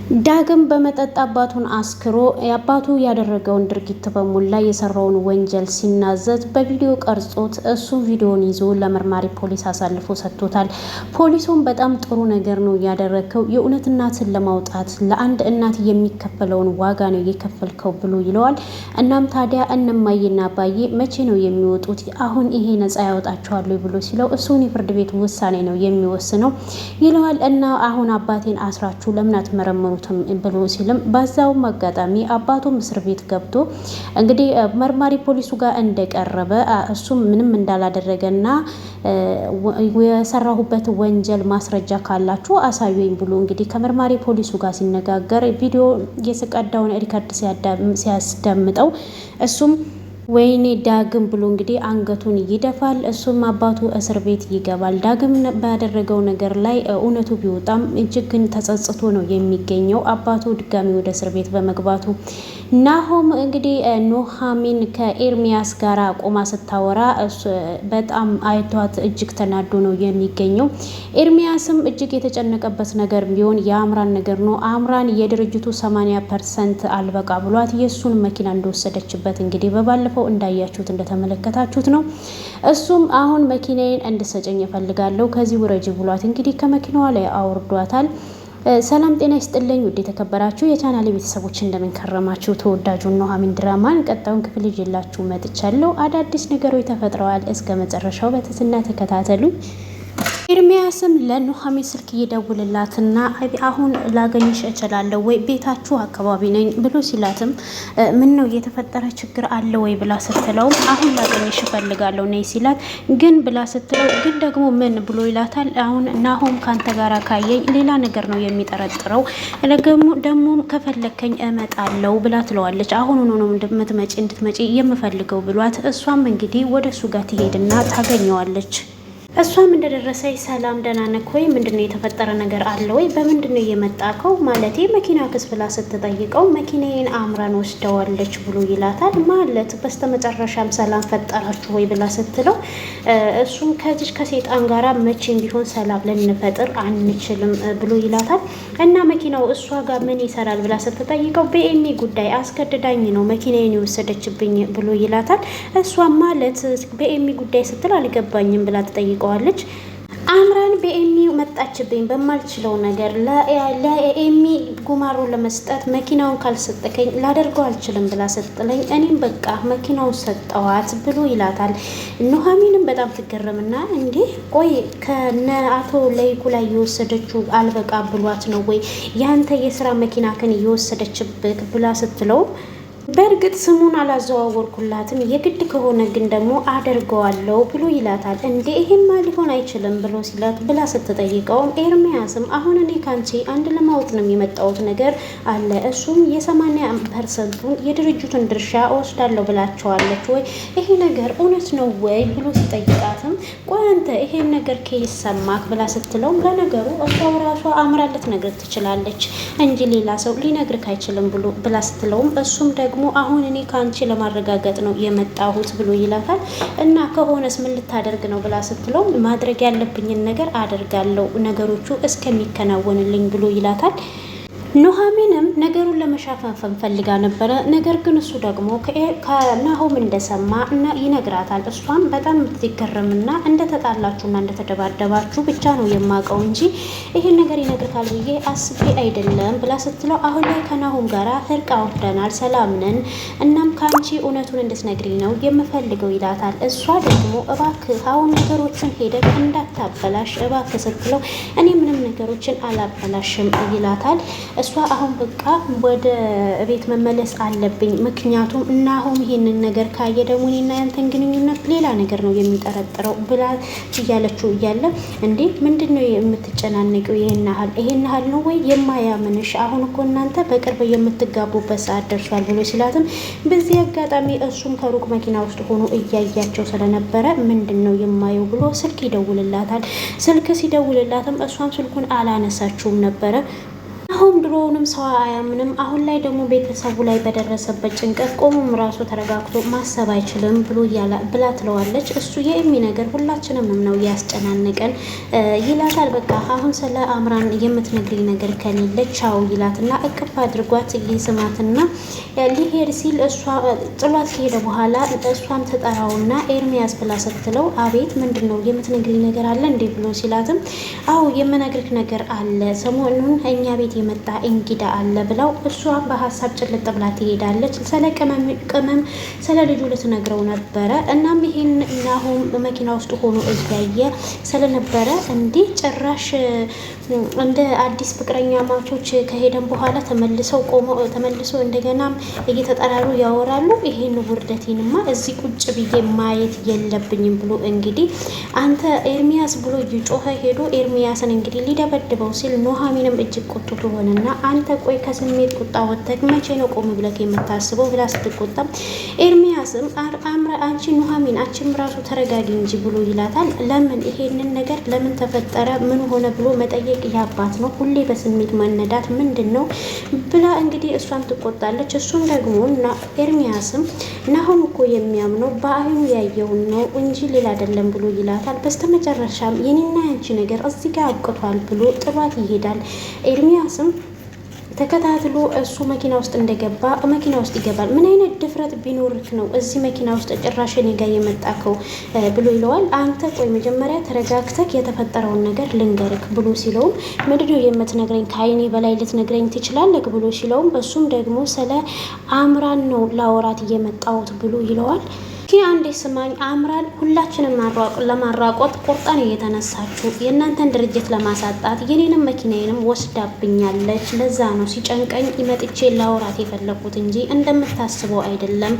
ዳግም በመጠጥ አባቱን አስክሮ አባቱ ያደረገውን ድርጊት በሙላ የሰራውን ወንጀል ሲናዘዝ በቪዲዮ ቀርጾት እሱ ቪዲዮን ይዞ ለመርማሪ ፖሊስ አሳልፎ ሰጥቶታል። ፖሊሱም በጣም ጥሩ ነገር ነው ያደረከው፣ የእውነት እናትን ለማውጣት ለአንድ እናት የሚከፈለውን ዋጋ ነው የከፈልከው ብሎ ይለዋል። እናም ታዲያ እነማዬና አባዬ መቼ ነው የሚወጡት? አሁን ይሄ ነጻ ያወጣቸዋል ብሎ ሲለው እሱን የፍርድ ቤት ውሳኔ ነው የሚወስነው ይለዋል። እና አሁን አባቴን አስራችሁ ለምን አትመረምሩ ብሎ ሲልም በዛውም አጋጣሚ አባቱም እስር ቤት ገብቶ እንግዲህ መርማሪ ፖሊሱ ጋር እንደቀረበ እሱም ምንም እንዳላደረገና የሰራሁበት ወንጀል ማስረጃ ካላችሁ አሳዩኝ ብሎ እንግዲህ ከመርማሪ ፖሊሱ ጋር ሲነጋገር ቪዲዮ የስቀዳውን ሪከርድ ሲያስደምጠው እሱም ወይኔ ዳግም ብሎ እንግዲህ አንገቱን ይደፋል። እሱም አባቱ እስር ቤት ይገባል። ዳግም ባደረገው ነገር ላይ እውነቱ ቢወጣም እጅግ ግን ተጸጽቶ ነው የሚገኘው አባቱ ድጋሚ ወደ እስር ቤት በመግባቱ። ናሆም እንግዲህ ኑሃሚን ከኤርሚያስ ጋር ቆማ ስታወራ በጣም አይቷት እጅግ ተናዶ ነው የሚገኘው። ኤርሚያስም እጅግ የተጨነቀበት ነገር ቢሆን የአምራን ነገር ነው። አምራን የድርጅቱ 80% አልበቃ ብሏት የእሱን መኪና እንደወሰደችበት እንግዲህ በባለፈው እንዳያችሁት እንደተመለከታችሁት ነው። እሱም አሁን መኪናዬን እንድሰጨኝ እፈልጋለሁ ከዚህ ውረጅ ብሏት እንግዲህ ከመኪናዋ ላይ አውርዷታል። ሰላም ጤና ይስጥልኝ ውድ የተከበራችሁ የቻናሌ ቤተሰቦች እንደምንከረማችሁ፣ ተወዳጁ ኑሃሚን ድራማን ቀጣዩን ክፍል ይዤላችሁ መጥቻለሁ። አዳዲስ ነገሮች ተፈጥረዋል። እስከ መጨረሻው በትህትና ተከታተሉኝ። ኤርሚያስም ለኑሃሚን ስልክ እየደውልላትና አሁን ላገኝሽ እችላለሁ ወይ ቤታችሁ አካባቢ ነኝ ብሎ ሲላትም ምን ነው የተፈጠረ ችግር አለ ወይ ብላ ስትለው አሁን ላገኝሽ እፈልጋለሁ ነይ ሲላት ግን ብላ ስትለው ግን ደግሞ ምን ብሎ ይላታል። አሁን ናሆም ካንተ ጋር ካየኝ ሌላ ነገር ነው የሚጠረጥረው ደግሞ ከፈለከኝ እመጣለሁ ብላ ትለዋለች። አሁን ነው እንድትመጪ የምፈልገው ብሏት እሷም እንግዲህ ወደ እሱ ጋር ትሄድና ታገኘዋለች። እሷም እንደደረሰኝ ሰላም ደህና ነህ ወይ? ምንድነው የተፈጠረ ነገር አለ ወይ? በምንድነው የመጣከው? ማለቴ መኪና ክስ ብላ ስትጠይቀው መኪናዬን አምራን ወስደዋለች ብሎ ይላታል። ማለት በስተመጨረሻም ሰላም ፈጠራችሁ ወይ ብላ ስትለው እሱም ከዚህ ከሴጣን ጋራ መቼም ቢሆን ሰላም ልንፈጥር አንችልም ብሎ ይላታል። እና መኪናው እሷ ጋር ምን ይሰራል ብላ ስትጠይቀው በኤሚ ጉዳይ አስገድዳኝ ነው መኪናዬን የወሰደችብኝ ብሎ ይላታል። እሷም ማለት በኤሚ ጉዳይ ስትል አልገባኝም ብላ ትጠይቀዋለች። አምራን በኤሚ መጣችብኝ በማልችለው ነገር ለኤሚ ጉማሮ ለመስጠት መኪናውን ካልሰጠከኝ ላደርገው አልችልም ብላ ስትለኝ እኔም በቃ መኪናውን ሰጠዋት ብሎ ይላታል። ኑሃሚንም በጣም ትገረምና እንዴ ቆይ ከነ አቶ ለይኩ ላይ የወሰደችው አልበቃ ብሏት ነው ወይ ያንተ የስራ መኪናክን የወሰደችብክ ብላ ስትለው በእርግጥ ስሙን አላዘዋወርኩላትም የግድ ከሆነ ግን ደግሞ አደርገዋለሁ ብሎ ይላታል። እንዴ ይሄማ ሊሆን አይችልም ብሎ ሲላት ብላ ስትጠይቀውም ኤርሚያስም አሁን እኔ ካንቺ አንድ ለማወቅ ነው የመጣሁት ነገር አለ እሱም የ80%ን የድርጅቱን ድርሻ እወስዳለሁ ብላቸዋለች ወይ ይሄ ነገር እውነት ነው ወይ ብሎ ሲጠይቃትም ቆይ አንተ ይሄን ነገር ከየት ሰማክ ብላ ስትለውም ለነገሩ እሷ ራሷ አምራ ልትነግር ትችላለች እንጂ ሌላ ሰው ሊነግርክ አይችልም ብላ ስትለውም እሱም ደግሞ አሁን እኔ ካንቺ ለማረጋገጥ ነው የመጣሁት ብሎ ይላታል። እና ከሆነስ ምን ልታደርግ ነው ብላ ስትለው ማድረግ ያለብኝን ነገር አደርጋለሁ ነገሮቹ እስከሚከናወንልኝ ብሎ ይላታል። ኑሃሚንም ነገሩን ለመሻፈንፈን ፈልጋ ነበረ። ነገር ግን እሱ ደግሞ ከናሆም እንደሰማ እና ይነግራታል። እሷም በጣም የምትገረምና እንደተጣላችሁና እንደተደባደባችሁ ብቻ ነው የማውቀው እንጂ ይሄን ነገር ይነግርታል ብዬ አስቤ አይደለም ብላ ስትለው አሁን ላይ ከናሆም ጋራ እርቅ አውርደናል፣ ሰላም ነን። እናም ከአንቺ እውነቱን እንድትነግሪ ነው የምፈልገው ይላታል። እሷ ደግሞ እባክህ አሁን ነገሮችን ሄደህ እንዳታበላሽ እባክህ ስትለው እኔ ምንም ነገሮችን አላበላሽም ይላታል። እሷ አሁን በቃ ወደ ቤት መመለስ አለብኝ ምክንያቱም እናሆም ይሄንን ነገር ካየ ደግሞ እኔና ያንተን ግንኙነት ሌላ ነገር ነው የሚጠረጥረው ብላ እያለችው እያለ እንዴ ምንድነው የምትጨናነቂው? ይሄን ያህል ነው ወይ የማያምንሽ? አሁን እኮ እናንተ በቅርብ የምትጋቡበት ሰዓት ደርሷል ብሎ ሲላትም በዚህ አጋጣሚ እሱም ከሩቅ መኪና ውስጥ ሆኖ እያያቸው ስለነበረ ምንድነው የማየው ብሎ ስልክ ይደውልላታል። ስልክ ሲደውልላትም እሷም ስልኩን አላነሳችውም ነበረ። አሁን ድሮውንም ሰው አያምንም። አሁን ላይ ደግሞ ቤተሰቡ ላይ በደረሰበት ጭንቀት ቆሞም ራሱ ተረጋግቶ ማሰብ አይችልም ብላ ትለዋለች። እሱ የኤሚ ነገር ሁላችንም ነው ያስጨናነቀን ይላታል። በቃ አሁን ስለ አምራን የምትነግሪኝ ነገር ከሌለ ቻው ይላትና እቅፍ አድርጓት ይስማትና ሊሄድ ሲል እሷ ጥሏት ከሄደ በኋላ እሷም ተጠራውና ኤርሚያስ ብላ ስትለው አቤት ምንድን ነው የምትነግሪኝ ነገር አለ እንዴ ብሎ ሲላትም አው የምነግርህ ነገር አለ ሰሞኑን እኛ ቤት የመጣ እንግዳ አለ ብለው እሷ በሀሳብ ጭልጥ ብላ ትሄዳለች። ስለ ቅመም ስለ ልጁ ልትነግረው ነበረ። እናም ይሄን ናሆም መኪና ውስጥ ሆኖ እያየ ስለነበረ እንዲህ ጭራሽ እንደ አዲስ ፍቅረኛ ማቾች ከሄደን በኋላ ተመልሰው እንደገና እየተጠራሩ ያወራሉ። ይሄን ውርደቴንማ እዚህ ቁጭ ብዬ ማየት የለብኝም ብሎ እንግዲህ አንተ ኤርሚያስ ብሎ እየጮኸ ሄዶ ኤርሚያስን እንግዲህ ሊደበድበው ሲል ኑሐሚንም እጅግ ቁጡ ትሆንና አንተ ቆይ ከስሜት ቁጣ ወጥተህ መቼ ነው ቆም ብለህ የምታስበው ብላ ስትቆጣ ኤርሚያስም አንቺ ኑሐሚን አንቺም ራሱ ተረጋጊ እንጂ ብሎ ይላታል። ለምን ይሄንን ነገር ለምን ተፈጠረ ምን ሆነ ብሎ መጠየቅ ያባት ነው። ሁሌ በስሜት መነዳት ምንድን ነው ብላ እንግዲህ እሷም ትቆጣለች። እሱም ደግሞ ኤርሚያስም ናሆም እኮ የሚያምነው በአይኑ ያየውን ነው እንጂ ሌላ አይደለም ብሎ ይላታል። በስተመጨረሻም የኔና ያንቺ ነገር እዚህ ጋር አብቅቷል ብሎ ጥሏት ይሄዳል። ኤርሚያስም ተከታትሎ እሱ መኪና ውስጥ እንደገባ መኪና ውስጥ ይገባል። ምን አይነት ድፍረት ቢኖርክ ነው እዚህ መኪና ውስጥ ጭራሽ እኔ ጋር የመጣከው ብሎ ይለዋል። አንተ ቆይ መጀመሪያ ተረጋግተክ የተፈጠረውን ነገር ልንገርክ ብሎ ሲለውም ምንድነው የምትነግረኝ ከአይኔ በላይ ልትነግረኝ ትችላለህ ብሎ ሲለውም እሱም ደግሞ ስለ አምራን ነው ላወራት እየመጣሁት ብሎ ይለዋል። አንዴ ስማኝ አምራን ሁላችንም ለማራቆት ቁርጣን እየተነሳችሁ የእናንተን ድርጅት ለማሳጣት የኔንም መኪናዬንም ወስዳብኛለች። ለዛ ነው ሲጨንቀኝ መጥቼ ላውራት የፈለኩት እንጂ እንደምታስበው አይደለም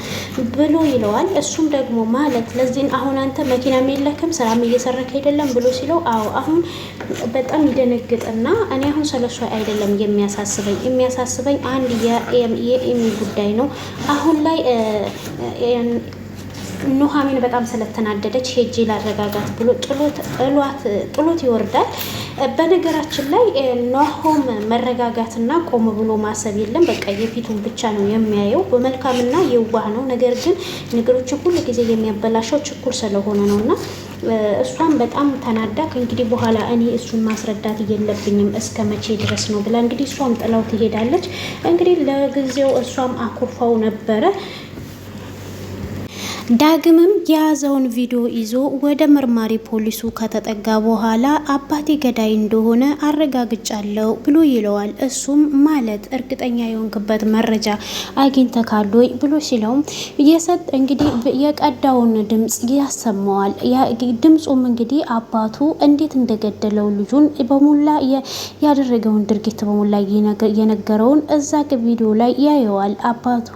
ብሎ ይለዋል። እሱም ደግሞ ማለት ለዚህን አሁን አንተ መኪናም የለክም ስራም እየሰረክ አይደለም ብሎ ሲለው አዎ አሁን በጣም ይደነግጥና እኔ አሁን ስለሷ አይደለም የሚያሳስበኝ አንድ የኤሚ ጉዳይ ነው። አሁን ላይ ኑሐሚን በጣም ስለተናደደች ሄጄ ላረጋጋት ብሎ ጥሎት ይወርዳል። በነገራችን ላይ ናሆም መረጋጋትና ቆም ብሎ ማሰብ የለም። በቃ የፊቱን ብቻ ነው የሚያየው። በመልካምና የዋህ ነው። ነገር ግን ነገሮችን ሁሉ ጊዜ የሚያበላሸው ችኩል ስለሆነ ነውና እሷም በጣም ተናዳ ከእንግዲህ በኋላ እኔ እሱን ማስረዳት የለብኝም እስከ መቼ ድረስ ነው ብላ እንግዲህ እሷም ጥላው ትሄዳለች። እንግዲህ ለጊዜው እሷም አኩርፋው ነበረ። ዳግምም የያዘውን ቪዲዮ ይዞ ወደ መርማሪ ፖሊሱ ከተጠጋ በኋላ አባቴ ገዳይ እንደሆነ አረጋግጫለሁ ብሎ ይለዋል። እሱም ማለት እርግጠኛ የሆንክበት መረጃ አግኝተካል ወይ ብሎ ሲለውም እንግዲህ የቀዳውን ድምጽ ያሰማዋል። ድምጹም እንግዲህ አባቱ እንዴት እንደገደለው ልጁን በሙላ ያደረገውን ድርጊት በሙላ የነገረውን እዛ ቪዲዮ ላይ ያየዋል። አባቱ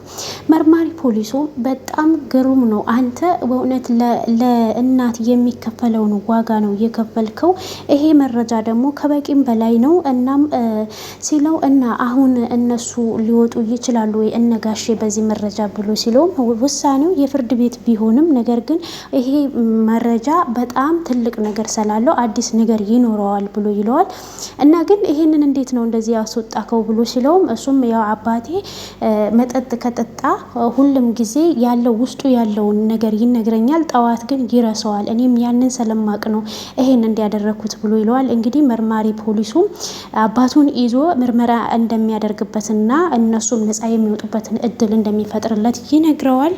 መርማሪ ፖሊሱ በጣም ግሩም ነው። አንተ በእውነት ለእናት የሚከፈለውን ዋጋ ነው የከፈልከው። ይሄ መረጃ ደግሞ ከበቂም በላይ ነው። እናም ሲለው እና አሁን እነሱ ሊወጡ ይችላሉ ወይ እነጋሼ በዚህ መረጃ ብሎ ሲለው ውሳኔው የፍርድ ቤት ቢሆንም ነገር ግን ይሄ መረጃ በጣም ትልቅ ነገር ስላለው አዲስ ነገር ይኖረዋል ብሎ ይለዋል። እና ግን ይሄንን እንዴት ነው እንደዚህ ያስወጣከው ብሎ ሲለውም እሱም ያው አባቴ መጠጥ ከጠጣ ሁሉም ጊዜ ያለው ውስጡ ያለው ነገር ይነግረኛል፣ ጠዋት ግን ይረሳዋል። እኔም ያንን ስለማቅ ነው ይሄን እንዲያደረኩት ብሎ ይለዋል። እንግዲህ መርማሪ ፖሊሱ አባቱን ይዞ ምርመራ እንደሚያደርግበትና እነሱም ነፃ የሚወጡበትን እድል እንደሚፈጥርለት ይነግረዋል።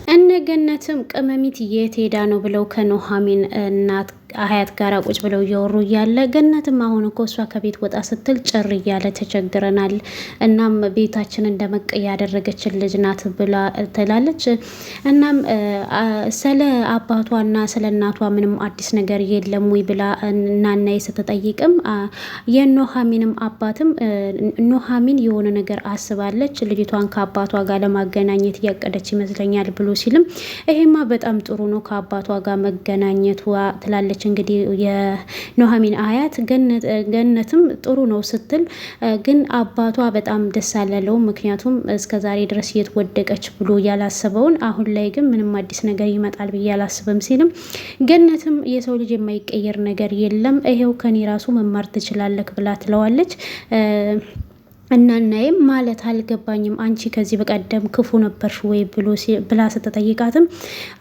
እነገነትም ቅመሚት የት ሄዳ ነው ብለው ከኑሐሚን እናት አያት ጋር ቁጭ ብለው እያወሩ እያለ ገነትም አሁን እኮ እሷ ከቤት ወጣ ስትል ጭር እያለ ተቸግረናል፣ እናም ቤታችን እንደመቀ ያደረገችን ልጅ ናት ብላ ትላለች። እናም ስለ አባቷና ስለ እናቷ ምንም አዲስ ነገር የለም ወይ ብላ እናናይ ስትጠይቅም የኑሐሚንም አባትም ኑሐሚን የሆነ ነገር አስባለች፣ ልጅቷን ከአባቷ ጋር ለማገናኘት እያቀደች ይመስለኛል ብሎ ሲልም ይሄማ በጣም ጥሩ ነው ከአባቷ ጋር መገናኘቷ ትላለች ብላለች። እንግዲህ የኑሐሚን አያት ገነትም ጥሩ ነው ስትል ግን አባቷ በጣም ደስ አላለውም። ምክንያቱም እስከዛሬ ድረስ እየተወደቀች ብሎ ያላሰበውን አሁን ላይ ግን ምንም አዲስ ነገር ይመጣል ብዬ አላስብም ሲልም ገነትም የሰው ልጅ የማይቀየር ነገር የለም ይሄው ከኔ ራሱ መማር ትችላለህ ብላ ትለዋለች። እናናይም ማለት አልገባኝም አንቺ ከዚህ በቀደም ክፉ ነበርሽ ወይ ብላ ስትጠይቃትም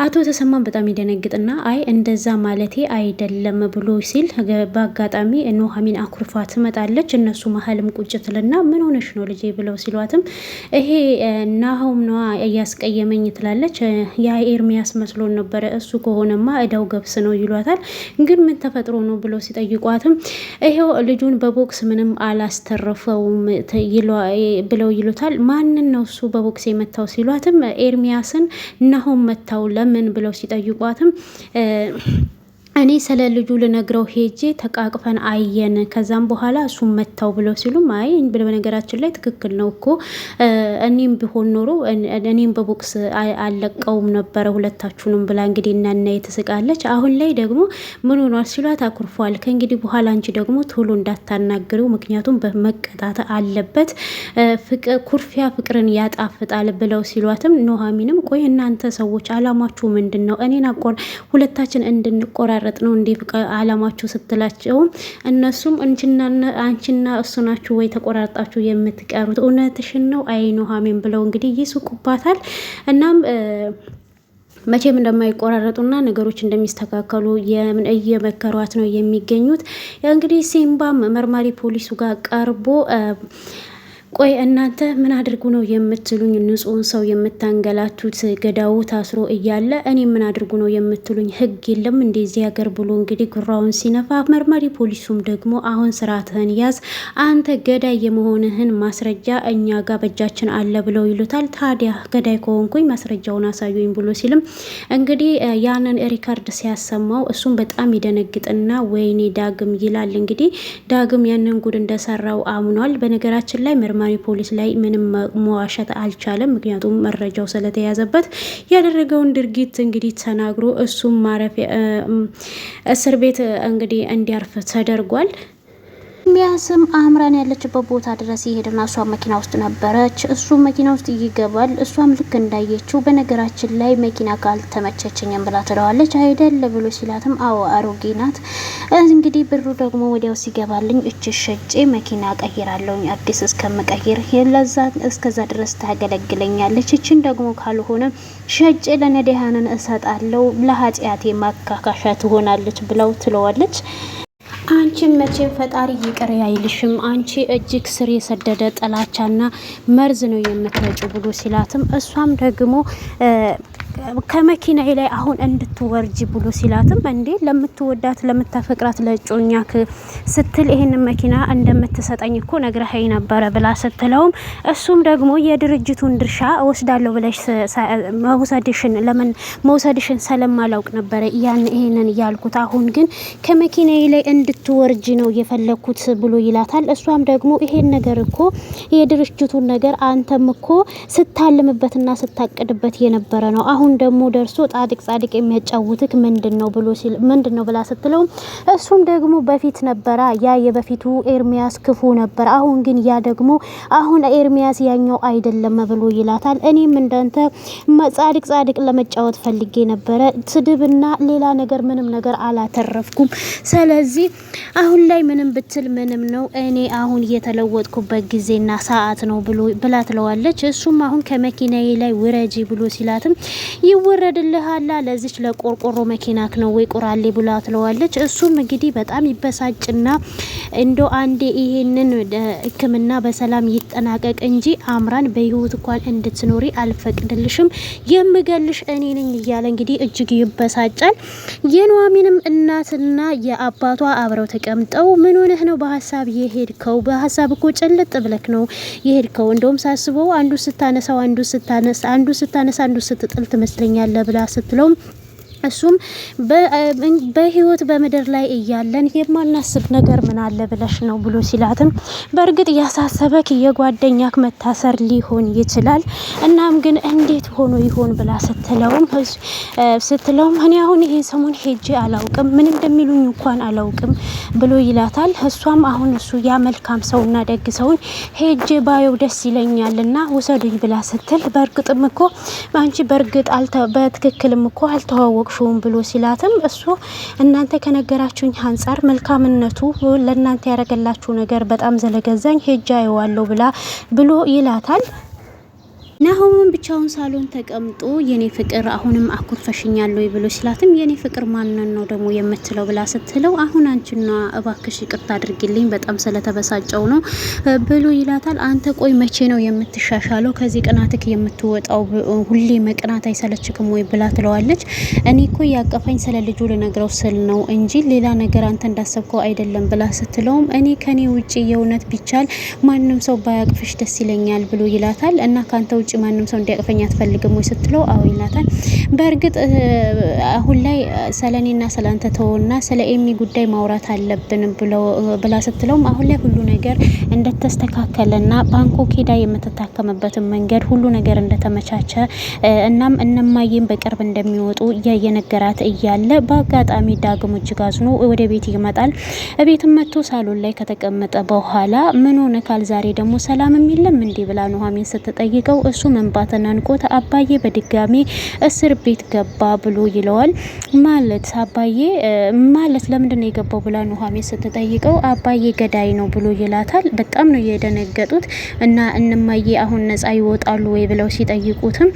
አቶ ተሰማን በጣም ይደነግጥና አይ እንደዛ ማለቴ አይደለም ብሎ ሲል በአጋጣሚ ኑሐሚን አኩርፋ ትመጣለች። እነሱ መሀልም ቁጭ ትልና ምን ሆነሽ ነው ልጄ ብለው ሲሏትም ይሄ ናሆም ነዋ እያስቀየመኝ ትላለች። ያ ኤርሚያስ መስሎን ነበረ እሱ ከሆነማ እዳው ገብስ ነው ይሏታል። ግን ምን ተፈጥሮ ነው ብለው ሲጠይቋትም ይሄው ልጁን በቦክስ ምንም አላስተረፈውም ብለው ይሉታል። ማንን ነው እሱ በቦክስ የመታው ሲሏትም ኤርሚያስን ናሆም መታው ለምን ብለው ሲጠይቋትም እኔ ስለ ልጁ ልነግረው ሄጄ ተቃቅፈን አየን ከዛም በኋላ እሱም መታው ብለው ሲሉም አይ በነገራችን ላይ ትክክል ነው እኮ እኔም ቢሆን ኖሮ እኔም በቦክስ አለቀውም ነበረ ሁለታችሁንም ብላ እንግዲህ እናናዬ ትስቃለች። አሁን ላይ ደግሞ ምን ሆኗል ሲሏት አኩርፏል። ከእንግዲህ በኋላ አንቺ ደግሞ ቶሎ እንዳታናግሪው ምክንያቱም በመቀጣት አለበት ኩርፊያ ፍቅርን ያጣፍጣል ብለው ሲሏትም ኑሐሚንም ቆይ እናንተ ሰዎች አላማችሁ ምንድን ነው? እኔን ሁለታችን እንድንቆራረጥ ነው እንዴ አላማችሁ ስትላቸው እነሱም አንቺና እሱ ናችሁ ወይ ተቆራርጣችሁ የምትቀሩት? እውነትሽን ነው አይ ኑሐሚን ብለው እንግዲህ ይስቁባታል። እናም መቼም እንደማይቆራረጡና ነገሮች እንደሚስተካከሉ እየመከሯት ነው የሚገኙት። እንግዲህ ሲምባም መርማሪ ፖሊሱ ጋር ቀርቦ ቆይ እናንተ ምን አድርጉ ነው የምትሉኝ? ንጹህን ሰው የምታንገላቱት ገዳው ታስሮ እያለ እኔ ምን አድርጉ ነው የምትሉኝ? ህግ የለም እንደዚህ ሀገር ብሎ እንግዲህ ጉራውን ሲነፋ መርማሪ ፖሊሱም ደግሞ አሁን ስርዓትህን ያዝ፣ አንተ ገዳይ የመሆንህን ማስረጃ እኛ ጋር በእጃችን አለ ብለው ይሉታል። ታዲያ ገዳይ ከሆንኩኝ ማስረጃውን አሳዩኝ ብሎ ሲልም እንግዲህ ያንን ሪካርድ ሲያሰማው እሱም በጣም ይደነግጥና ወይኔ ዳግም ይላል። እንግዲህ ዳግም ያንን ጉድ እንደሰራው አምኗል። በነገራችን ላይ መርማሪ ፖሊስ ላይ ምንም መዋሸት አልቻለም። ምክንያቱም መረጃው ስለተያዘበት ያደረገውን ድርጊት እንግዲህ ተናግሮ እሱም ማረፊያ እስር ቤት እንግዲህ እንዲያርፍ ተደርጓል። ኤርሚያስም አምራን ያለችበት ቦታ ድረስ ይሄድና እሷ መኪና ውስጥ ነበረች። እሱ መኪና ውስጥ ይገባል። እሷም ልክ እንዳየችው በነገራችን ላይ መኪና ካልተመቸችኝም ብላ ትለዋለች። አይደል ብሎ ሲላትም አዎ አሮጌ ናት። እንግዲህ ብሩ ደግሞ ወዲያው ሲገባልኝ እቺ ሸጬ መኪና ቀይራለሁኝ አዲስ እስከምቀይር ለዛ እስከዛ ድረስ ታገለግለኛለች። እቺን ደግሞ ካልሆነ ሸጬ ለነዲያንን እሰጣለሁ ለኃጢአቴ ማካካሻ ትሆናለች ብለው ትለዋለች። አንቺም መቼም ፈጣሪ ይቅር አይልሽም፣ አንቺ እጅግ ስር የሰደደ ጥላቻና መርዝ ነው የምትረጪው ብሎ ሲላትም እሷም ደግሞ ከመኪናዬ ላይ አሁን እንድትወርጂ ብሎ ሲላትም እንዴ ለምትወዳት ለምታፈቅራት ለጮኛክ ስትል ይሄንን መኪና እንደምትሰጠኝ እኮ ነግረኸኝ ነበረ ብላ ስትለውም እሱም ደግሞ የድርጅቱን ድርሻ እወስዳለሁ ብለሽ መውሰድሽን ስለማላውቅ ነበረ ይሄንን ያልኩት፣ አሁን ግን ከመኪናዬ ላይ እንድትወርጂ ነው የፈለኩት ብሎ ይላታል። እሷም ደግሞ ይሄን ነገር እኮ የድርጅቱን ነገር አንተም እኮ ስታልምበትና ስታቅድበት የነበረ ነው፣ አሁን ደግሞ ደርሶ ጻድቅ የሚያጫውትክ ምንድነው ብላ ስትለው እሱም ደግሞ በፊት ነበራ ያ የበፊቱ ኤርሚያስ ክፉ ነበር፣ አሁን ግን ያ ደግሞ አሁን ኤርሚያስ ያኛው አይደለም ብሎ ይላታል። እኔም እንዳንተ ጻድቅ ለመጫወት ፈልጌ ነበረ፣ ስድብና ሌላ ነገር ምንም ነገር አላተረፍኩም፣ ስለዚህ አሁን ላይ ምንም ብትል ምንም ነው፣ እኔ አሁን የተለወጥኩበት ጊዜና ሰዓት ነው ብላ ትለዋለች። እሱም አሁን ከመኪናዬ ላይ ውረጂ ብሎ ሲላትም ይወረድልሃላ ለዚች ለቆርቆሮ መኪናክ ነው ወይ ቁራሌ ብላ ትለዋለች። እሱም እንግዲህ በጣም ይበሳጭና እንዶ አንዴ ይሄንን ሕክምና በሰላም ይጠናቀቅ እንጂ አምራን በህይወት እንኳን እንድትኖሪ አልፈቅድልሽም፣ የምገልሽ እኔ ነኝ እያለ እንግዲህ እጅግ ይበሳጫል። የኑሐሚንም እናትና የአባቷ አብረው ተቀምጠው ምን ሆነህ ነው በሀሳብ የሄድከው? በሀሳብ እኮ ጭልጥ ብለክ ነው የሄድከው፣ እንደውም ሳስበው አንዱ ስታነሳው አንዱ ስትጥል ትመስለኛለህ ብላ ስትለው እሱም በህይወት በምድር ላይ እያለን የማናስብ ነገር ምን አለ ብለሽ ነው ብሎ ሲላትም በእርግጥ ያሳሰበክ የጓደኛክ መታሰር ሊሆን ይችላል። እናም ግን እንዴት ሆኖ ይሆን ብላ ስትለውም እኔ አሁን ይሄን ሰሞን ሄጄ አላውቅም፣ ምን እንደሚሉኝ እንኳን አላውቅም ብሎ ይላታል። እሷም አሁን እሱ ያ መልካም ሰውና ደግ ሰውን ሄጄ ባየው ደስ ይለኛልና ውሰዱኝ ብላ ስትል በእርግጥም እኮ አንቺ በእርግጥ በትክክልም እኮ አልተዋወቅሽውም ብሎ ሲላትም እሱ እናንተ ከነገራችሁኝ አንጻር መልካምነቱ ለእናንተ ያደረገላችሁ ነገር በጣም ዘለገዛኝ ሄጃ አየዋለሁ ብሎ ይላታል። ናሆምን ብቻውን ሳሎን ተቀምጦ የኔ ፍቅር አሁንም አኩርፈሽኛል ወይ ብሎ ሲላትም የኔ ፍቅር ማንን ነው ደግሞ የምትለው ብላ ስትለው አሁን አንቺና እባክሽ ይቅርታ አድርጊልኝ በጣም ስለተበሳጨው ነው ብሎ ይላታል። አንተ ቆይ መቼ ነው የምትሻሻለው? ከዚህ ቅናትክ የምትወጣው ሁሌ መቅናት አይሰለችክም ወይ ብላ ትለዋለች። እኔ እኮ ያቀፈኝ ስለ ልጁ ልነግረው ስል ነው እንጂ ሌላ ነገር አንተ እንዳሰብከው አይደለም ብላ ስትለውም እኔ ከኔ ውጪ የእውነት ቢቻል ማንም ሰው ባያቅፍሽ ደስ ይለኛል ብሎ ይላታል። እና ካንተ ውጭ ማንም ሰው እንዲያቅፈኝ አትፈልግም ወይ ስትለው አዎ ይላታል። በእርግጥ አሁን ላይ ስለኔና ስላንተ ተወውና ስለ ኤሚ ጉዳይ ማውራት አለብን ብላ ስትለውም አሁን ላይ ሁሉ ነገር እንደተስተካከለና ባንኮክ ሄዳ የምትታከምበትን መንገድ ሁሉ ነገር እንደተመቻቸ እናም እነማዬም በቅርብ እንደሚወጡ እየነገራት እያለ በአጋጣሚ ዳግም እጅግ አዝኖ ወደ ቤት ይመጣል። ቤትም መጥቶ ሳሎን ላይ ከተቀመጠ በኋላ ምን ሆነ ካል ዛሬ ደግሞ ሰላም የለም እንዴ ብላ ኑሐሚን ስትጠይቀው እሱ መንባተና ንቆት አባዬ በድጋሚ እስር ቤት ገባ ብሎ ይለዋል። ማለት አባዬ ማለት ለምንድን ነው የገባው ብላ ኑሐሚን ስትጠይቀው አባዬ ገዳይ ነው ብሎ ይላታል። በጣም ነው የደነገጡት እና እነማዬ አሁን ነጻ ይወጣሉ ወይ ብለው ሲጠይቁትም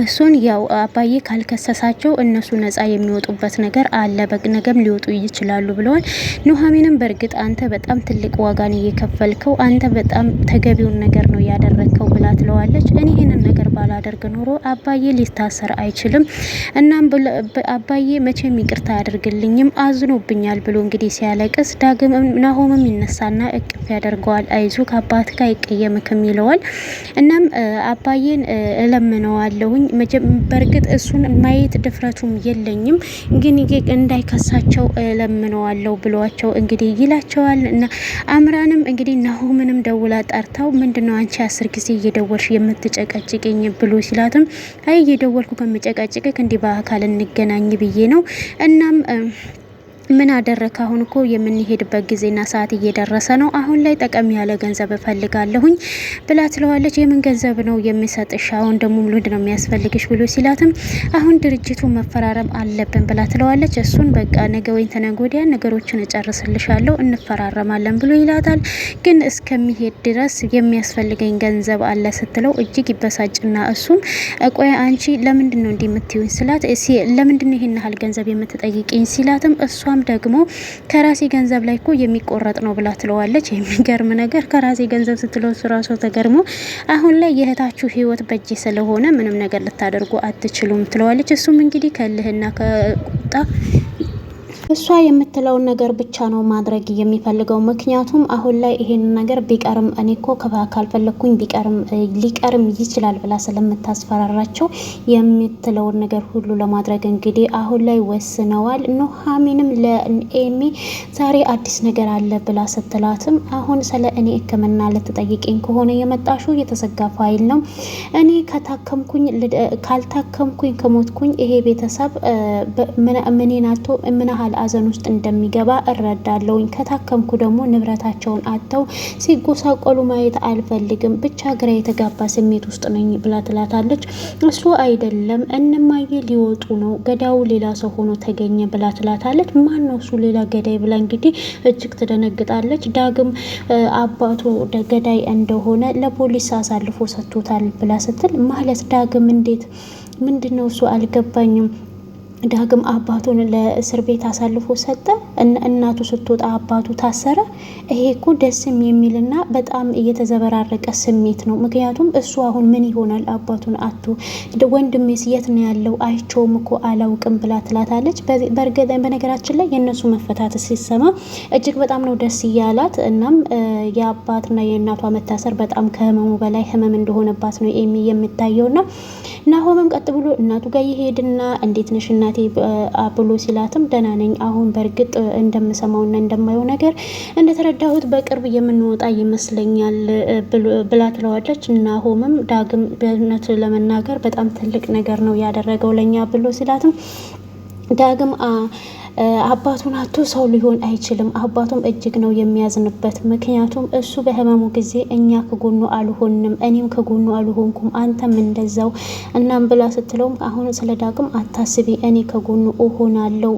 እሱን ያው አባዬ ካልከሰሳቸው እነሱ ነጻ የሚወጡበት ነገር አለ፣ በነገም ሊወጡ ይችላሉ ብለዋል። ኑሐሚንም በእርግጥ አንተ በጣም ትልቅ ዋጋን እየከፈልከው አንተ በጣም ተገቢውን ነገር ነው ያደረግከው ብላ ትለዋለች። እኔ ይሄንን ነገር ባላደርግ ኖሮ አባዬ ሊታሰር አይችልም። እናም አባዬ መቼም ይቅርታ አያደርግልኝም አዝኖብኛል ብሎ እንግዲህ ሲያለቅስ ዳግም ናሆምም ይነሳና እቅፍ ያደርገዋል። አይዞ ከአባት ጋር ይቀየምክም ይለዋል። እናም አባዬን እለምነዋለሁኝ በእርግጥ እሱን ማየት ድፍረቱም የለኝም ግን እንዳይከሳቸው ለምነዋለሁ ብሏቸው እንግዲህ ይላቸዋል። እና አምራንም እንግዲህ ናሆምንም ደውላ ጠርታው ምንድነው አንቺ 10 ጊዜ እየደወልሽ የምትጨቀጭቅኝ ብሎ ሲላትም አይ እየደወልኩ ከመጨቃጭቅክ እንዲህ በአካል እንገናኝ ብዬ ነው። እናም ምን አደረክ? አሁን እኮ የምንሄድበት ጊዜና ሰዓት እየደረሰ ነው። አሁን ላይ ጠቀም ያለ ገንዘብ እፈልጋለሁኝ ብላ ትለዋለች። የምን ገንዘብ ነው የሚሰጥሽ? አሁን ደግሞ ምንድን ነው የሚያስፈልግሽ ብሎ ሲላትም አሁን ድርጅቱ መፈራረም አለብን ብላ ትለዋለች። እሱን በቃ ነገ ወይ ተነገ ወዲያ ነገሮችን እጨርስልሻለሁ እንፈራረማለን ብሎ ይላታል። ግን እስከሚሄድ ድረስ የሚያስፈልገኝ ገንዘብ አለ ስትለው እጅግ ይበሳጭና እሱም ቆይ አንቺ ለምንድን ነው እንዲህ የምትይኝ ስላት ለምንድን ነው ይሄን ያህል ገንዘብ የምትጠይቂኝ ሲላትም እሷ ደግሞ ከራሴ ገንዘብ ላይ እኮ የሚቆረጥ ነው ብላ ትለዋለች። የሚገርም ነገር ከራሴ ገንዘብ ስትለው ራሱ ተገርሞ አሁን ላይ የእህታችሁ ህይወት በእጄ ስለሆነ ምንም ነገር ልታደርጉ አትችሉም ትለዋለች። እሱም እንግዲህ ከልህና ከቁጣ እሷ የምትለውን ነገር ብቻ ነው ማድረግ የሚፈልገው። ምክንያቱም አሁን ላይ ይሄን ነገር ቢቀርም እኔ እኮ ካልፈለኩኝ ሊቀርም ይችላል ብላ ስለምታስፈራራቸው የምትለውን ነገር ሁሉ ለማድረግ እንግዲህ አሁን ላይ ወስነዋል። ኑሐሚንም ለኤሚ ዛሬ አዲስ ነገር አለ ብላ ስትላትም አሁን ስለ እኔ ሕክምና ልትጠይቂኝ ከሆነ የመጣሽው የተዘጋ ፋይል ነው። እኔ ካልታከምኩኝ ከሞትኩኝ ይሄ ቤተሰብ ምኔናቶ ምናሃል አዘን ውስጥ እንደሚገባ እረዳለሁኝ። ከታከምኩ ደግሞ ንብረታቸውን አጥተው ሲጎሳቆሉ ማየት አልፈልግም። ብቻ ግራ የተጋባ ስሜት ውስጥ ነኝ ብላ ትላታለች። እሱ አይደለም እነማዬ ሊወጡ ነው፣ ገዳዩ ሌላ ሰው ሆኖ ተገኘ ብላ ትላታለች። ማን ነው እሱ ሌላ ገዳይ ብላ እንግዲህ እጅግ ትደነግጣለች። ዳግም አባቱ ገዳይ እንደሆነ ለፖሊስ አሳልፎ ሰጥቶታል ብላ ስትል ማለት ዳግም እንዴት ምንድነው እሱ አልገባኝም። ዳግም አባቱን ለእስር ቤት አሳልፎ ሰጠ። እናቱ ስትወጣ አባቱ ታሰረ። ይሄ እኮ ደስም የሚልና በጣም እየተዘበራረቀ ስሜት ነው። ምክንያቱም እሱ አሁን ምን ይሆናል አባቱን አቶ ወንድሜስ የት ነው ያለው? አይቼውም እኮ አላውቅም ብላ ትላታለች። በነገራችን ላይ የእነሱ መፈታት ሲሰማ እጅግ በጣም ነው ደስ እያላት። እናም የአባትና የእናቷ መታሰር በጣም ከህመሙ በላይ ህመም እንደሆነባት ነው ኤሚ የምታየውና ናሆምም ቀጥ ብሎ እናቱ ጋር ይሄድና እንዴት ነሽ እናቴ እናቴ ብሎ ሲላትም ደህና ነኝ አሁን በእርግጥ እንደምሰማውና እንደማየው ነገር እንደተረዳሁት በቅርብ የምንወጣ ይመስለኛል ብላ ትለዋለች። ናሆምም ዳግም በእውነት ለመናገር በጣም ትልቅ ነገር ነው ያደረገው ለኛ ብሎ ሲላትም ዳግም አባቱን አቶ ሰው ሊሆን አይችልም። አባቱም እጅግ ነው የሚያዝንበት። ምክንያቱም እሱ በህመሙ ጊዜ እኛ ከጎኑ አልሆንም፣ እኔም ከጎኑ አልሆንኩም፣ አንተም እንደዛው እናም ብላ ስትለውም አሁን ስለ ዳግም አታስቢ እኔ ከጎኑ እሆናለሁ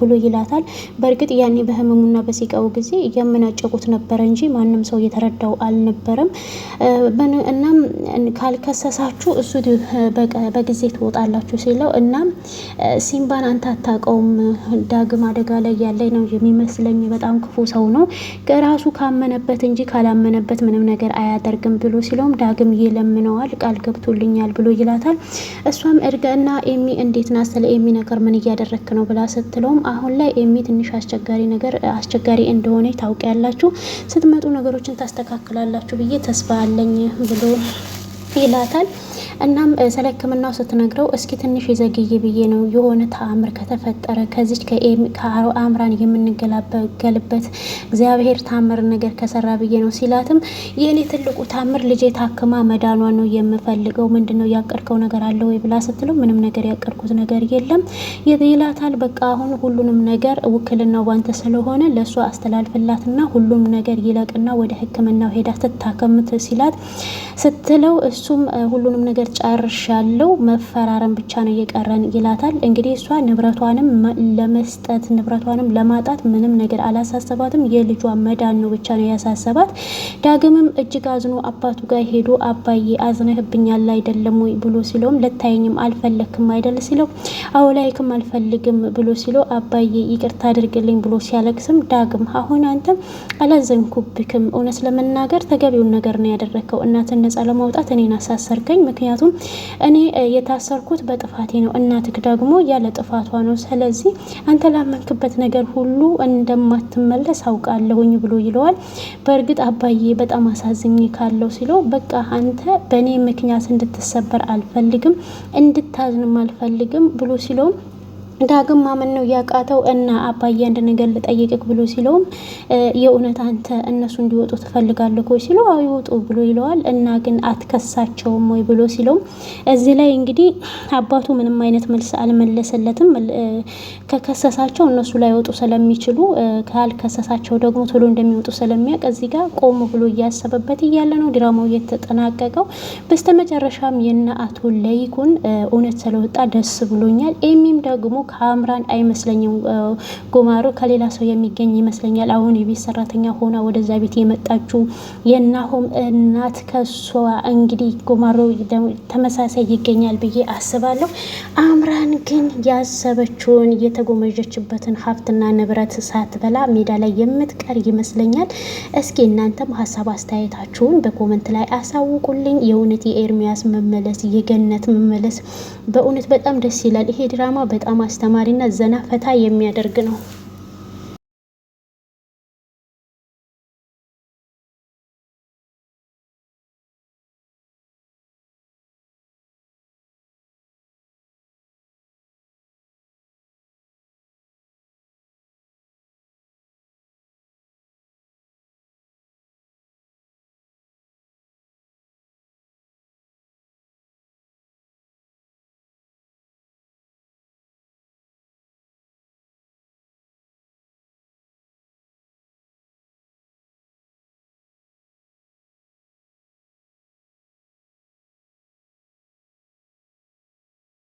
ብሎ ይላታል። በእርግጥ ያኔ በህመሙና በሲቃው ጊዜ የምናጨቁት ነበረ እንጂ ማንም ሰው የተረዳው አልነበረም። እናም ካልከሰሳችሁ እሱ በጊዜ ትወጣላችሁ ሲለው እናም ሲምባን አንተ አታውቀውም ዳግም አደጋ ላይ ያለ ነው የሚመስለኝ። በጣም ክፉ ሰው ነው። ከራሱ ካመነበት እንጂ ካላመነበት ምንም ነገር አያደርግም ብሎ ሲለውም ዳግም ይለምነዋል። ቃል ገብቶልኛል ብሎ ይላታል። እሷም እርገና ኤሚ እንዴት ናት? ስለ ኤሚ ነገር ምን እያደረክ ነው ብላ ስትለውም አሁን ላይ ኤሚ ትንሽ አስቸጋሪ እንደሆነ ታውቂያላችሁ፣ ስትመጡ ነገሮችን ታስተካክላላችሁ ብዬ ተስፋ አለኝ ብሎ ይላታል። እናም ስለ ሕክምናው ስትነግረው እስኪ ትንሽ የዘግይ ብዬ ነው የሆነ ተአምር ከተፈጠረ ከዚች ከአምራን የምንገላገልበት እግዚአብሔር ታምር ነገር ከሰራ ብዬ ነው ሲላትም የእኔ ትልቁ ታምር ልጄ ታክማ መዳኗ ነው የምፈልገው። ምንድነው ያቀድከው ነገር አለ ወይ ብላ ስትለው ምንም ነገር ያቀድኩት ነገር የለም ይላታል። በቃ አሁን ሁሉንም ነገር ውክልናው ባንተ ስለሆነ ለእሷ አስተላልፍላትና ሁሉም ነገር ይለቅና ወደ ሕክምናው ሄዳ ትታከምት ሲላት ስትለው እሱም ሁሉንም ነገር ጨርሻለሁ መፈራረም ብቻ ነው የቀረን ይላታል። እንግዲህ እሷ ንብረቷንም ለመስጠት ንብረቷንም ለማጣት ምንም ነገር አላሳሰባትም። የልጇ መዳን ነው ብቻ ነው ያሳሰባት። ዳግምም እጅግ አዝኖ አባቱ ጋር ሄዶ አባዬ አዝነህብኛል አይደለም ወይ ብሎ ሲለውም ልታየኝም አልፈለክም አይደል ሲለው አዎ ላይክም አልፈልግም ብሎ ሲለው አባዬ ይቅርታ አድርግልኝ ብሎ ሲያለቅስም ዳግም አሁን አንተ አላዘንኩብክም፣ እውነት ለመናገር ተገቢውን ነገር ነው ያደረከው። እናትን ነጻ ለማውጣት እኔን አሳሰርከኝ። ምክንያቱም እኔ የታሰርኩት በጥፋቴ ነው፣ እናትክ ደግሞ ያለ ጥፋቷ ነው። ስለዚህ አንተ ላመንክበት ነገር ሁሉ እንደማትመለስ አውቃለሁኝ ብሎ ይለዋል። በእርግጥ አባዬ በጣም አሳዝኝ ካለው ሲለው በቃ አንተ በእኔ ምክንያት እንድትሰበር አልፈልግም፣ እንድታዝንም አልፈልግም ብሎ ሲለውም ዳግም ማመን ነው ያቃተው እና አባዬ አንድ ነገር ልጠይቅክ ብሎ ሲለውም የእውነት አንተ እነሱ እንዲወጡ ትፈልጋለህ ወይ ሲለው አዎ ይወጡ ብሎ ይለዋል። እና ግን አትከሳቸውም ወይ ብሎ ሲለውም እዚህ ላይ እንግዲህ አባቱ ምንም አይነት መልስ አልመለሰለትም። ከከሰሳቸው እነሱ ላይ ወጡ ስለሚችሉ ካልከሰሳቸው ደግሞ ቶሎ እንደሚወጡ ስለሚያውቅ እዚህ ጋር ቆም ብሎ እያሰበበት እያለ ነው ድራማው የተጠናቀቀው። በስተመጨረሻም የነ አቶ ለይኩን እውነት ስለወጣ ደስ ብሎኛል። ኤሚም ደግሞ ከአምራን አይመስለኝም ጉማሮ ከሌላ ሰው የሚገኝ ይመስለኛል። አሁን የቤት ሰራተኛ ሆና ወደዛ ቤት የመጣችው የናሆም እናት ከሷ እንግዲህ ጉማሮ ተመሳሳይ ይገኛል ብዬ አስባለሁ። አምራን ግን ያሰበችውን የተጎመጀችበትን ሀብትና ንብረት ሳትበላ ሜዳ ላይ የምትቀር ይመስለኛል። እስኪ እናንተም ሀሳብ አስተያየታችሁን በኮመንት ላይ አሳውቁልኝ። የእውነት የኤርሚያስ መመለስ የገነት መመለስ በእውነት በጣም ደስ ይላል። ይሄ ድራማ በጣም አስተማሪና ዘና ፈታ የሚያደርግ ነው።